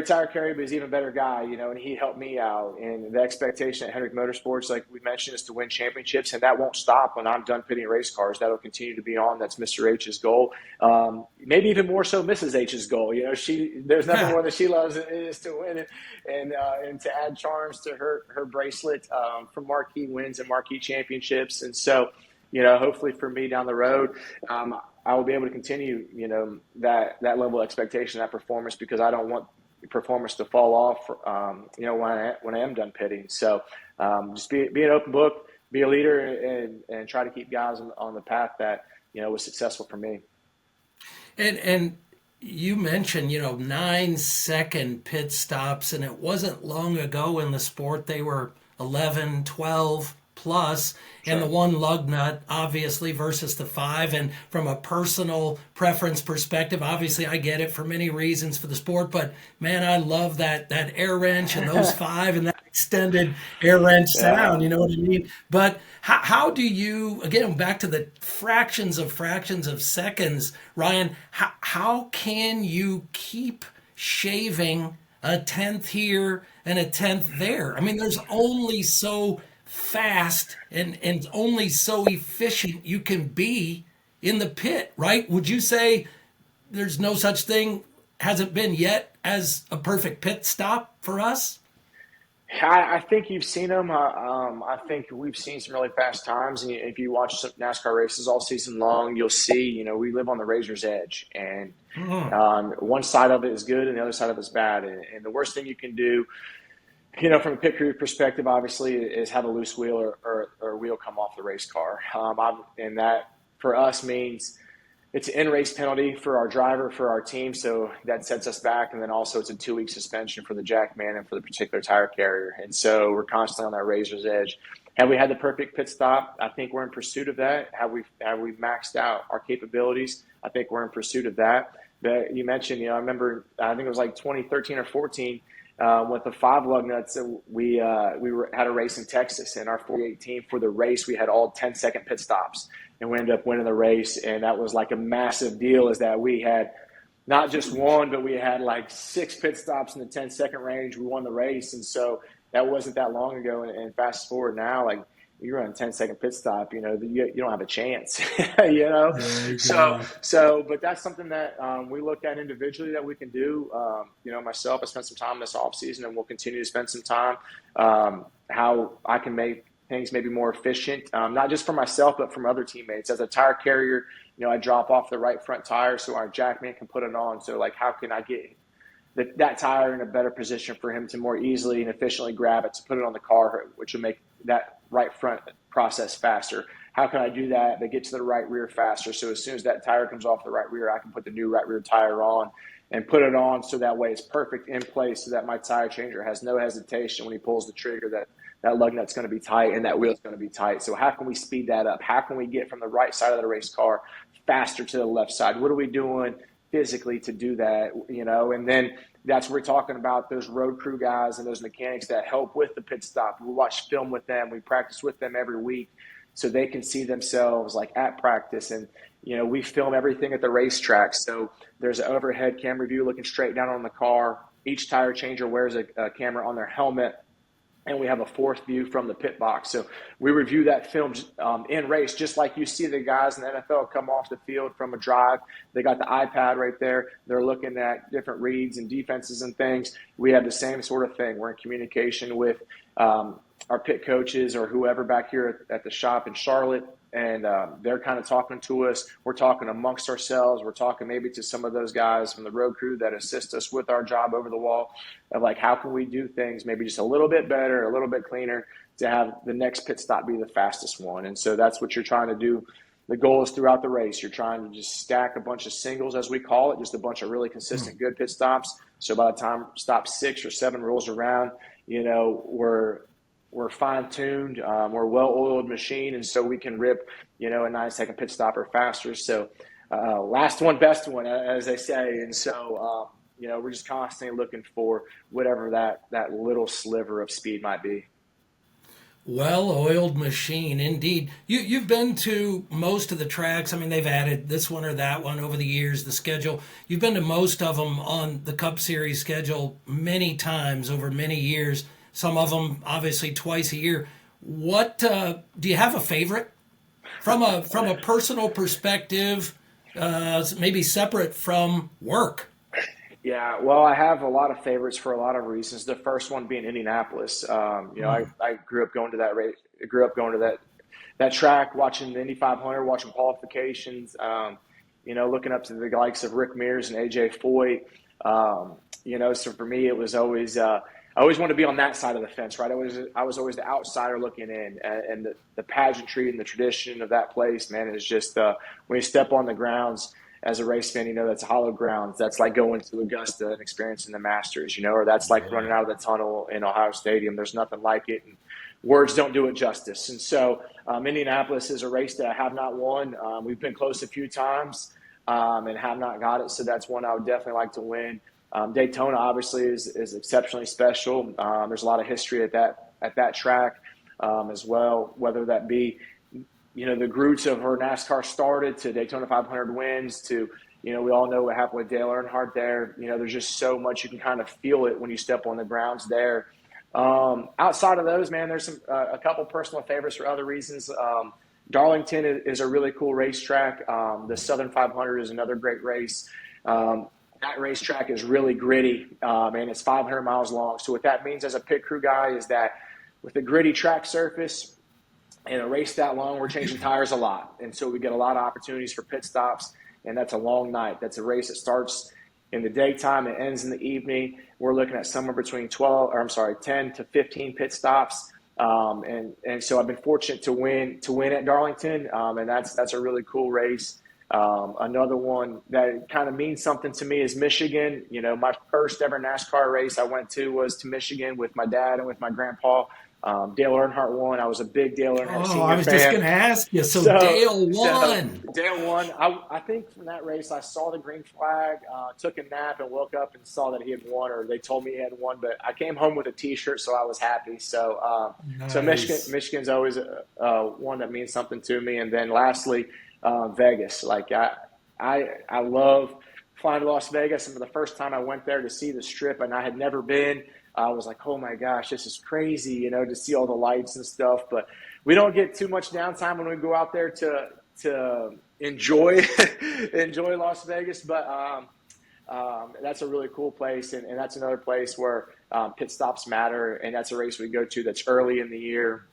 tire carrier, but he's an even better guy, and he helped me out. And the expectation at Hendrick Motorsports, like we mentioned, is to win championships, and that won't stop when I'm done pitting race cars. That'll continue to be on. That's Mr. H's goal. Maybe even more so Mrs. H's goal. There's nothing more that she loves is to win it and to add charms to her bracelet for marquee wins and marquee championships. And so, hopefully for me down the road, I will be able to continue, that level of expectation, that performance, because I don't want performance to fall off, when I am done pitting. So just be an open book, be a leader, and try to keep guys on the path that, was successful for me.
And you mentioned, 9-second pit stops, and it wasn't long ago in the sport they were 11, 12 plus,
Sure.
and the one lug nut, obviously, versus the 5. And from a personal preference perspective, obviously, I get it for many reasons for the sport, but man, I love that air wrench and those 5 and that extended air wrench sound. You know what I mean? But how do you, again, back to the fractions of seconds, Ryan, how can you keep shaving a 10th here and a 10th there? I mean, there's only so fast and only so efficient you can be in the pit, right? Would you say there's no such thing, hasn't been yet, as a perfect pit stop for us?
I think you've seen them. I think we've seen some really fast times. And if you watch some NASCAR races all season long, you'll see, we live on the razor's edge. And one side of it is good and the other side of it is bad. And the worst thing you can do, from a pit crew perspective, obviously, is have a loose wheel or wheel come off the race car. And that, for us, means it's an in-race penalty for our driver, for our team, so that sets us back. And then also it's a 2-week suspension for the jack man and for the particular tire carrier. And so we're constantly on that razor's edge. Have we had the perfect pit stop? I think we're in pursuit of that. Have we maxed out our capabilities? I think we're in pursuit of that. But you mentioned, I remember, I think it was like 2013 or 14, with the 5 lug nuts, we had a race in Texas, and our 48 team for the race, we had all 10-second pit stops, and we ended up winning the race. And that was like a massive deal, is that we had not just one, but we had like 6 pit stops in the 10-second range. We won the race. And so that wasn't that long ago. And fast forward now, like, you run a 10-second pit stop, you don't have a chance, So, but that's something that we look at individually that we can do. Myself, I spent some time this offseason, and we'll continue to spend some time how I can make things maybe more efficient, not just for myself, but from other teammates. As a tire carrier, I drop off the right front tire so our jackman can put it on. So, like, how can I get that tire in a better position for him to more easily and efficiently grab it to put it on the car, which will make that right front process faster? How can I do that get to the right rear faster? So as soon as that tire comes off the right rear, I can put the new right rear tire on and put it on so that way it's perfect in place, so that my tire changer has no hesitation when he pulls the trigger that lug nut's going to be tight and that wheel's going to be tight. So how can we speed that up? How can we get from the right side of the race car faster to the left side? What are we doing physically to do that? And then that's where we're talking about those road crew guys and those mechanics that help with the pit stop. We watch film with them. We practice with them every week so they can see themselves like at practice. And, we film everything at the racetracks. So there's an overhead camera view looking straight down on the car. Each tire changer wears a camera on their helmet. And we have a 4th view from the pit box. So we review that film in race, just like you see the guys in the NFL come off the field from a drive. They got the iPad right there. They're looking at different reads and defenses and things. We have the same sort of thing. We're in communication with our pit coaches or whoever back here at the shop in Charlotte. And they're kind of talking to us. We're talking amongst ourselves. We're talking maybe to some of those guys from the road crew that assist us with our job over the wall of like, how can we do things maybe just a little bit better, a little bit cleaner to have the next pit stop be the fastest one. And so that's what you're trying to do. The goal is throughout the race, you're trying to just stack a bunch of singles, as we call it, just a bunch of really consistent good pit stops. So by the time stop 6 or 7 rolls around, we're we're fine-tuned. We're a well-oiled machine, and so we can rip, a 9-second pit stop or faster. So last one, best one, as they say. And so, we're just constantly looking for whatever that little sliver of speed might be.
Well-oiled machine, indeed. You've been to most of the tracks. I mean, they've added this one or that one over the years, the schedule. You've been to most of them on the Cup Series schedule many times over many years. Some of them, obviously, twice a year. What do you have a favorite from a personal perspective, maybe separate from work?
Yeah, well, I have a lot of favorites for a lot of reasons. The first one being Indianapolis. I grew up going to that race. I grew up going to that track, watching the Indy 500, watching qualifications. Looking up to the likes of Rick Mears and AJ Foyt. So for me, it was always. I always wanted to be on that side of the fence, right? I was always the outsider looking in, and the pageantry and the tradition of that place, man, is just when you step on the grounds. As a race fan, that's hollow grounds. That's like going to Augusta and experiencing the Masters, or that's like running out of the tunnel in Ohio Stadium. There's nothing like it, and words don't do it justice. And so Indianapolis is a race that I have not won. We've been close a few times and have not got it, so that's one I would definitely like to win. Daytona, obviously, is exceptionally special. There's a lot of history at that track as well, whether that be the roots of where NASCAR started to Daytona 500 wins to, we all know what happened with Dale Earnhardt there. There's just so much you can kind of feel it when you step on the grounds there. Outside of those, man, there's a couple personal favorites for other reasons. Darlington is a really cool racetrack. The Southern 500 is another great race. That racetrack is really gritty, and it's 500 miles long. So what that means as a pit crew guy is that with a gritty track surface, in a race that long, we're changing tires a lot. And so we get a lot of opportunities for pit stops, and that's a long night. That's a race that starts in the daytime and ends in the evening. We're looking at somewhere between 10 to 15 pit stops. And so I've been fortunate to win at Darlington, and that's a really cool race. Another one that kind of means something to me is Michigan. My first ever NASCAR race I went to was to Michigan with my dad and with my grandpa. Dale Earnhardt won. I was a big Dale Earnhardt senior fan.
I was just going to ask you. So Dale won.
Dale won. I think from that race, I saw the green flag, took a nap, and woke up and saw that he had won, or they told me he had won. But I came home with a T-shirt, so I was happy. So,
nice.
So Michigan's always one that means something to me. And then lastly, Vegas. Like I love flying to Las Vegas. And for the first time I went there to see the Strip, and I had never been. I was like, oh my gosh, this is crazy, to see all the lights and stuff. But we don't get too much downtime when we go out there to enjoy Las Vegas. But that's a really cool place, and that's another place where pit stops matter. And that's a race we go to that's early in the year.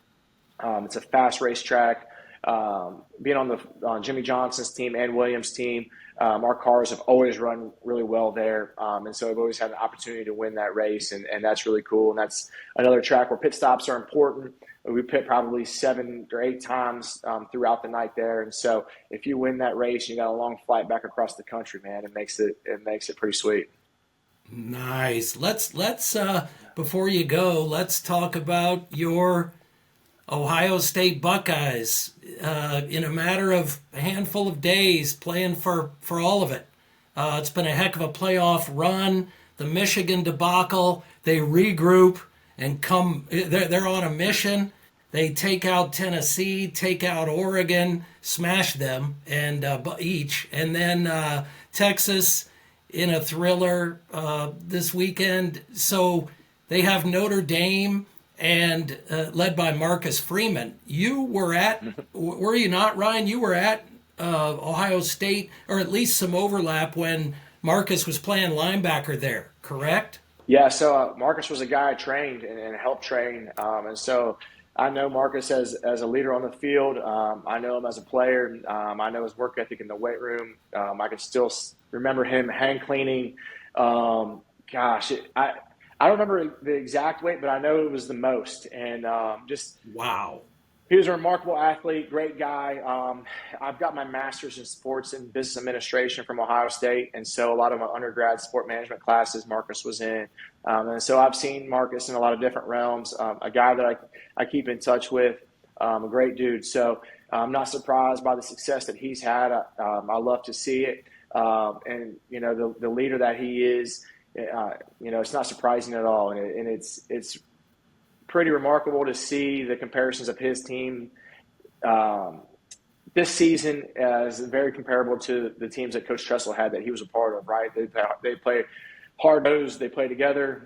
It's a fast racetrack. Being on Jimmie Johnson's team and Williams' team, our cars have always run really well there. And so I've always had an opportunity to win that race, and that's really cool. And that's another track where pit stops are important. We pit probably 7 or 8 times throughout the night there. And so if you win that race, you got a long flight back across the country, man. It makes it pretty sweet.
Nice. Let's before you go, let's talk about your Ohio State Buckeyes. In a matter of a handful of days, playing for all of it. It's been a heck of a playoff run. The Michigan debacle, they regroup and come. They're on a mission. They take out Tennessee, take out Oregon, smash them, and each, and then Texas in a thriller this weekend. So they have Notre Dame. And led by Marcus Freeman. You were you not, Ryan? You were at Ohio State, or at least some overlap when Marcus was playing linebacker there, correct?
Yeah, so Marcus was a guy I trained and helped train. And so I know Marcus as a leader on the field. I know him as a player. I know his work ethic in the weight room. I can still remember him hand cleaning. I don't remember the exact weight, but I know it was the most. And
wow.
He was a remarkable athlete, great guy. I've got my master's in sports and business administration from Ohio State, and so a lot of my undergrad sport management classes Marcus was in. And so I've seen Marcus in a lot of different realms, a guy that I keep in touch with, a great dude. So I'm not surprised by the success that he's had. I love to see it. And, the leader that he is, it's not surprising at all. And it's pretty remarkable to see the comparisons of his team this season as very comparable to the teams that Coach Tressel had that he was a part of, right? They play hard-nosed, they play together,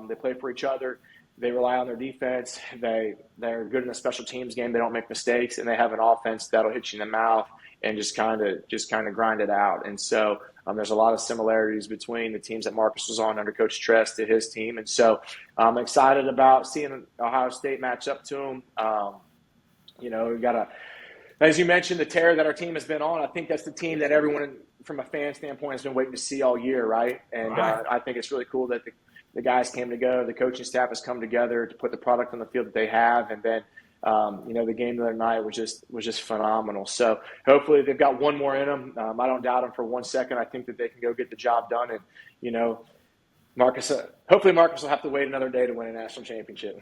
they play for each other, they rely on their defense, they're good in the special teams game, they don't make mistakes, and they have an offense that'll hit you in the mouth and just kind of grind it out. And so there's a lot of similarities between the teams that Marcus was on under Coach Tress to his team. And so I'm excited about seeing Ohio State match up to him. We got as you mentioned, the tear that our team has been on, I think that's the team that everyone from a fan standpoint has been waiting to see all year, right? And I think it's really cool that the guys came together, the coaching staff has come together to put the product on the field that they have. And then the game the other night was just phenomenal. So hopefully they've got one more in them. I don't doubt them for 1 second. I think that they can go get the job done. And, hopefully Marcus will have to wait another day to win a national championship.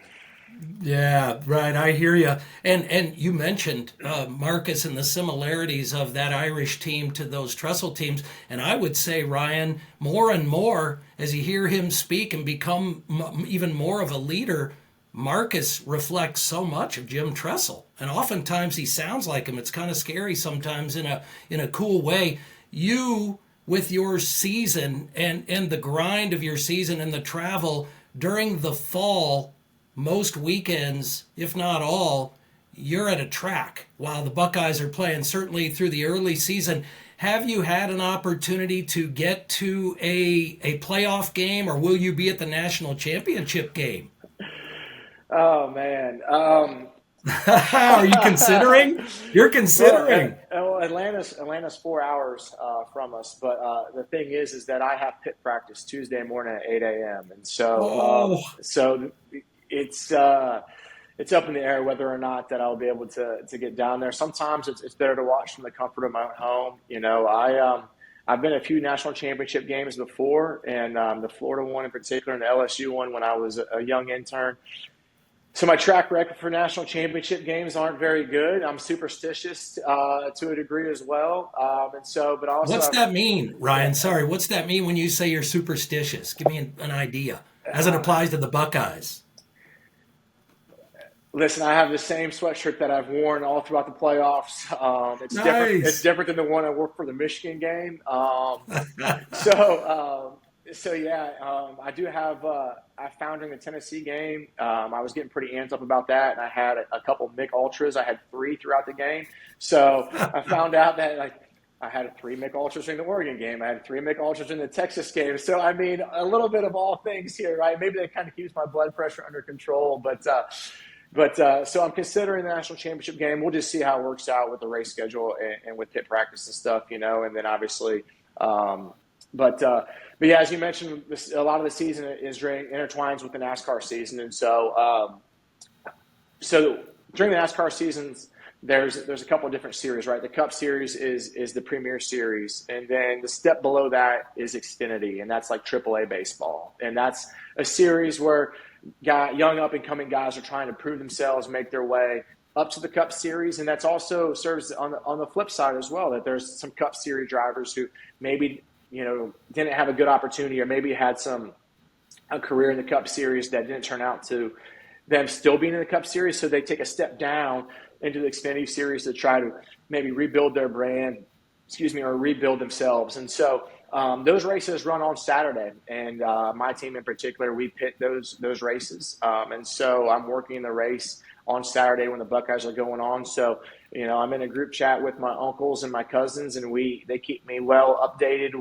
Yeah, right. I hear you. And you mentioned Marcus and the similarities of that Irish team to those Tressel teams. And I would say, Ryan, more and more as you hear him speak and become even more of a leader, Marcus reflects so much of Jim Tressel, and oftentimes he sounds like him. It's kind of scary sometimes in a cool way. You, with your season and the grind of your season and the travel during the fall, most weekends, if not all, you're at a track while the Buckeyes are playing, certainly through the early season. Have you had an opportunity to get to a playoff game, or will you be at the national championship game?
Oh, man.
Are you considering? You're considering.
Well, Atlanta's 4 hours from us, but the thing is that I have pit practice Tuesday morning at 8 a.m. And so it's up in the air whether or not that I'll be able to get down there. Sometimes it's better to watch from the comfort of my own home. I've been a few national championship games before, and the Florida one in particular and the LSU one when I was a young intern. So my track record for national championship games aren't very good. I'm superstitious to a degree as well. But also,
what's that mean, Ryan? Sorry, what's that mean when you say you're superstitious? Give me an idea as it applies to the Buckeyes.
Listen, I have the same sweatshirt that I've worn all throughout the playoffs. It's
nice.
Different. It's different than the one I wore for the Michigan game. I do have. I found during the Tennessee game, I was getting pretty amped up about that, and I had a couple Mick Ultras. I had 3 throughout the game, so I found out that I had 3 Mick Ultras during the Oregon game. I had 3 Mick Ultras in the Texas game. So I mean, a little bit of all things here, right? Maybe that kind of keeps my blood pressure under control, so I'm considering the national championship game. We'll just see how it works out with the race schedule and with pit practice and stuff, and then obviously. But yeah, as you mentioned, a lot of the season is intertwines with the NASCAR season, and so during the NASCAR seasons, there's a couple of different series, right? The Cup Series is the premier series, and then the step below that is Xfinity, and that's like AAA baseball, and that's a series where young up-and-coming guys are trying to prove themselves, make their way up to the Cup Series, and that's also serves on the flip side as well, that there's some Cup Series drivers who maybe didn't have a good opportunity or maybe had a career in the Cup Series that didn't turn out to them still being in the Cup Series, so they take a step down into the Xfinity Series to try to maybe rebuild their brand, or rebuild themselves. And so those races run on Saturday, and my team in particular, we pit those races. And so I'm working the race on Saturday when the Buckeyes are going on. So, I'm in a group chat with my uncles and my cousins, and they keep me well updated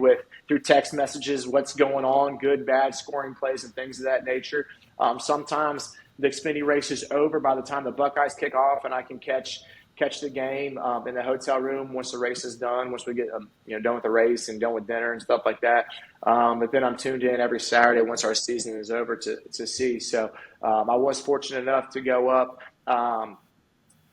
through text messages, what's going on, good, bad, scoring plays and things of that nature. Sometimes the Xfinity race is over by the time the Buckeyes kick off, and I can catch the game in the hotel room once the race is done, once we get done with the race and done with dinner and stuff like that. But then I'm tuned in every Saturday once our season is over to see. So I was fortunate enough to go up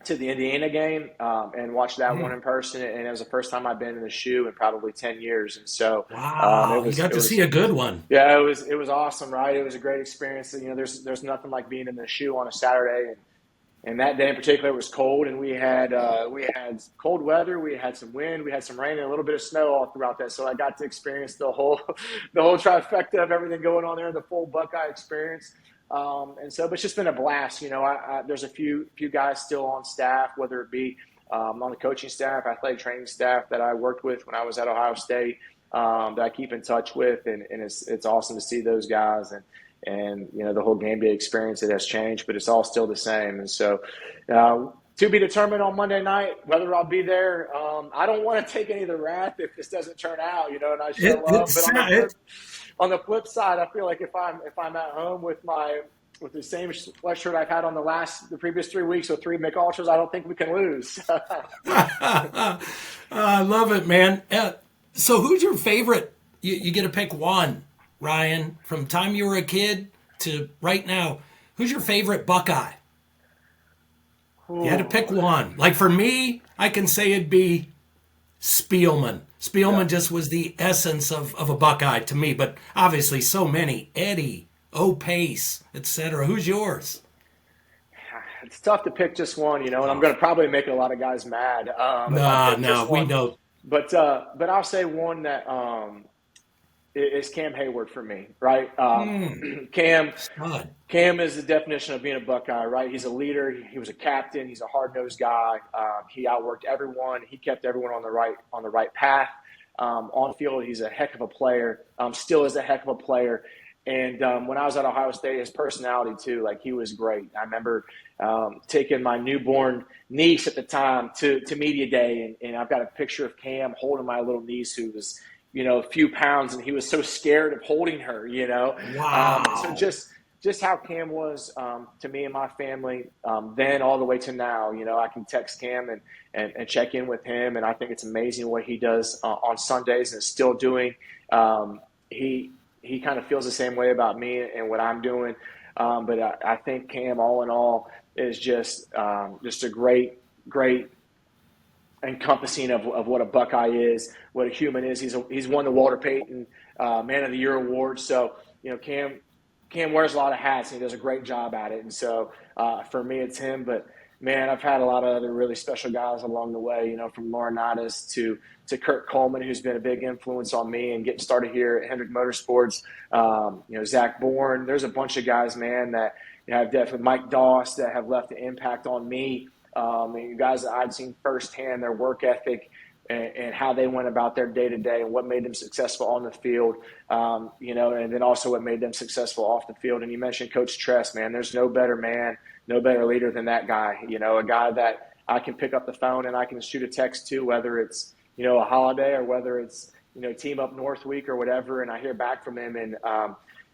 to the Indiana game and watched that one in person, and it was the first time I've been in the shoe in probably 10 years. And so
Wow, you got to see a good one.
Yeah, it was awesome, right? It was a great experience. You know, there's nothing like being in the shoe on a Saturday, and that day in particular was cold, and we had cold weather, we had some wind, we had some rain, and a little bit of snow all throughout that. So I got to experience the whole trifecta of everything going on there, the full Buckeye experience. And so, but it's just been a blast. You know, there's a few guys still on staff, whether it be on the coaching staff, athletic training staff that I worked with when I was at Ohio State, that I keep in touch with, and it's awesome to see those guys, and you know, the whole game day experience, it has changed, but it's all still the same. And so, to be determined on Monday night whether I'll be there. I don't want to take any of the wrath if this doesn't turn out, you know, and I show up. But on the flip side, I feel like if I'm at home with the same sweatshirt I've had on the previous 3 weeks with 3 McUltras, I don't think we can lose.
I love it, man. So who's your favorite? You get to pick one, Ryan, from time you were a kid to right now. Who's your favorite Buckeye? Ooh. You had to pick one. Like for me, I can say it'd be Spielman. Spielman just was the essence of a Buckeye to me, but obviously so many. Eddie, Pace, etc. Who's yours?
It's tough to pick just one, you know, and I'm going to probably make a lot of guys mad.
No, we know.
But I'll say one that is Cam Hayward for me, right? Cam is the definition of being a Buckeye, right? He's a leader. He was a captain. He's a hard-nosed guy. He outworked everyone. He kept everyone on the right path. On field, he's a heck of a player. Still is a heck of a player. And when I was at Ohio State, his personality too, like he was great. I remember taking my newborn niece at the time to media day, and I've got a picture of Cam holding my little niece who was, you know, a few pounds, and he was so scared of holding her, you know.
Wow.
So just how Cam was to me and my family then all the way to now. You know, I can text Cam and check in with him, and I think it's amazing what he does on Sundays and is still doing. He kind of feels the same way about me and what I'm doing. But I think Cam, all in all, is just a great encompassing of what a Buckeye is, what a human is. He's won the Walter Payton Man of the Year award. So, you know, Cam wears a lot of hats, and he does a great job at it. And so for me, it's him. But, man, I've had a lot of other really special guys along the way, you know, from Laurinaitis to Kurt Coleman, who's been a big influence on me and getting started here at Hendrick Motorsports. You know, Zach Bourne. There's a bunch of guys, man, that have definitely, Mike Doss, that have left an impact on me. And guys that I'd seen firsthand, their work ethic and how they went about their day-to-day and what made them successful on the field, you know, and then also what made them successful off the field. And you mentioned Coach Tress, man. There's no better man, no better leader than that guy, you know, a guy that I can pick up the phone and I can shoot a text to, whether it's, you know, a holiday or whether it's, you know, Team Up North week or whatever, and I hear back from him. And,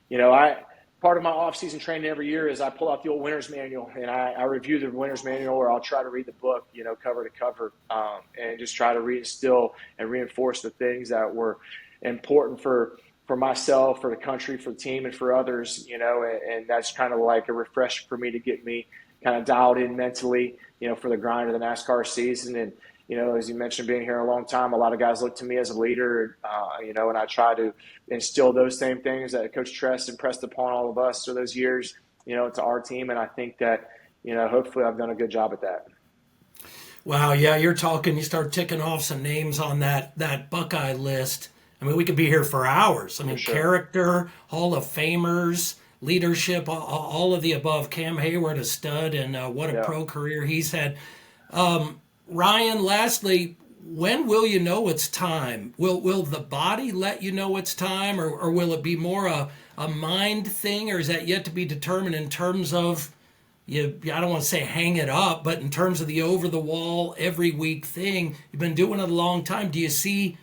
you know, part of my off-season training every year is I pull out the old winner's manual and I review the winner's manual, or I'll try to read the book, you know, cover to cover, and just try to reinstill and reinforce the things that were important for myself, for the country, for the team, and for others, you know, and that's kind of like a refresh for me to get me kind of dialed in mentally, you know, for the grind of the NASCAR season. And, you know, as you mentioned, being here a long time, a lot of guys look to me as a leader, you know, and I try to instill those same things that Coach Tress impressed upon all of us through those years, you know, to our team. And I think that, you know, hopefully I've done a good job at that.
Wow, yeah, you start ticking off some names on that Buckeye list. I mean, we could be here for hours. I mean,
sure.
Character, Hall of Famers, leadership, all of the above. Cam Hayward, a stud, and what a pro career he's had. Ryan, lastly, when will you know it's time? Will the body let you know it's time, or will it be more a mind thing, or is that yet to be determined in terms of, I don't want to say hang it up, but in terms of the over-the-wall, every week thing? You've been doing it a long time. Do you see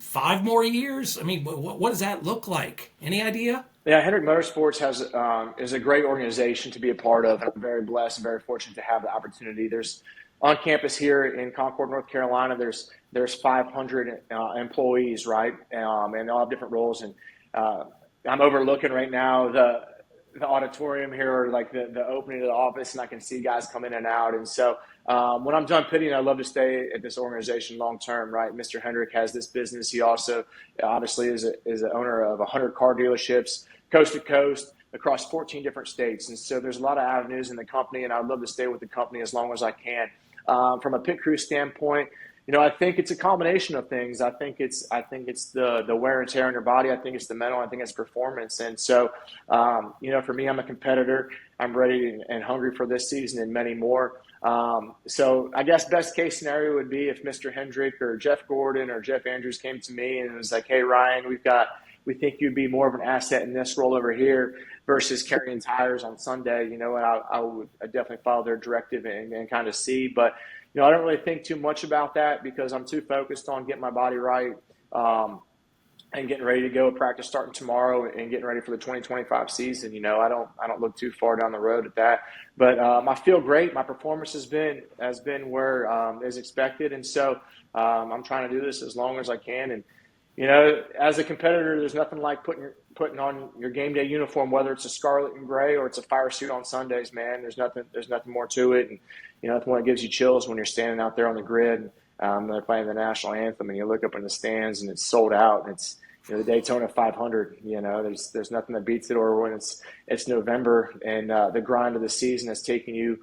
5 more years? I mean, what does that look like? Any idea?
Yeah, Hendrick Motorsports is a great organization to be a part of. I'm very blessed and very fortunate to have the opportunity. There's on campus here in Concord, North Carolina, there's 500 employees, right? And they all have different roles. And I'm overlooking right now auditorium here, or like the opening of the office, and I can see guys come in and out. And so when I'm done pitting, I love to stay at this organization long term, right? Mr. Hendrick has this business. He also obviously is an owner of 100 car dealerships coast to coast across 14 different states. And so there's a lot of avenues in the company, and I'd love to stay with the company as long as I can. From a pit crew standpoint, I think it's a combination of things. I think it's the wear and tear on your body. I think it's the mental. I think it's performance. And so, for me, I'm a competitor. I'm ready and hungry for this season and many more. So I guess best case scenario would be if Mr. Hendrick or Jeff Gordon or Jeff Andrews came to me and was like, "Hey, Ryan, we think you'd be more of an asset in this role over here versus carrying tires on Sunday." And I would definitely follow their directive and kind of see. But I don't really think too much about that because I'm too focused on getting my body right and getting ready to go. Practice starting tomorrow and getting ready for the 2025 season. I don't look too far down the road at that. But I feel great. My performance has been where is expected, and so I'm trying to do this as long as I can. And as a competitor, there's nothing like putting on your game day uniform, whether it's a scarlet and gray or it's a fire suit on Sundays, man. There's nothing more to it. And, nothing that gives you chills when you're standing out there on the grid. They're playing the national anthem and you look up in the stands and it's sold out. And it's, the Daytona 500, there's nothing that beats it. Or when it's November and the grind of the season has taken you,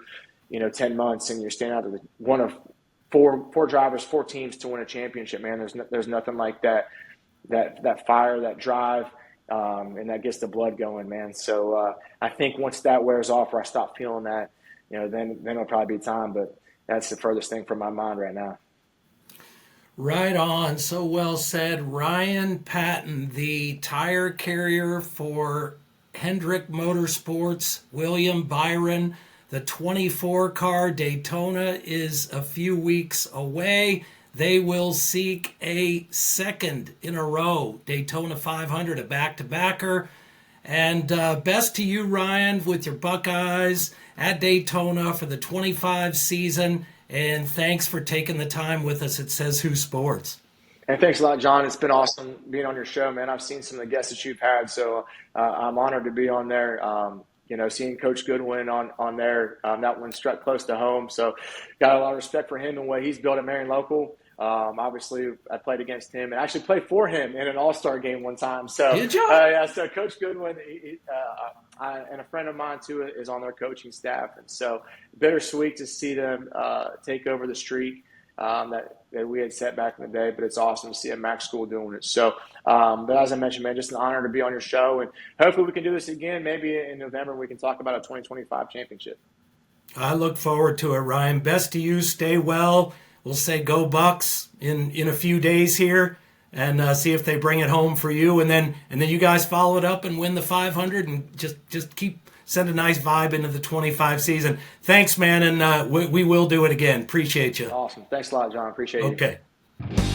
10 months and you're standing out there one of four drivers, 4 teams to win a championship, man. There's nothing like that fire, that drive, and that gets the blood going, man. So I think once that wears off or I stop feeling that, then it'll probably be time. But that's the furthest thing from my mind right now.
Right on. So well said. Ryan Patton, the tire carrier for Hendrick Motorsports, William Byron. The 24-car Daytona is a few weeks away. They will seek a second in a row Daytona 500, a back-to-backer. And best to you, Ryan, with your Buckeyes at Daytona for the 25 season. And thanks for taking the time with us at Says Who Sports.
And thanks a lot, John. It's been awesome being on your show, man. I've seen some of the guests that you've had, so I'm honored to be on there. Seeing Coach Goodwin on there, that one struck close to home. So got a lot of respect for him and what he's built at Marion Local. Obviously, I played against him and actually played for him in an all-star game one time. So,
did you?
So Coach Goodwin and a friend of mine, too, is on their coaching staff. And so bittersweet to see them take over the streak that we had set back in the day. But it's awesome to see a MAC school doing it. So, but as I mentioned, man, just an honor to be on your show. And hopefully we can do this again. Maybe in November we can talk about a 2025 championship.
I look forward to it, Ryan. Best to you. Stay well. We'll say go Bucks in a few days here and see if they bring it home for you. And then you guys follow it up and win the 500 and just send a nice vibe into the 25 season. Thanks, man, and we will do it again. Appreciate you.
Awesome. Thanks a lot, John. Appreciate it.
Okay.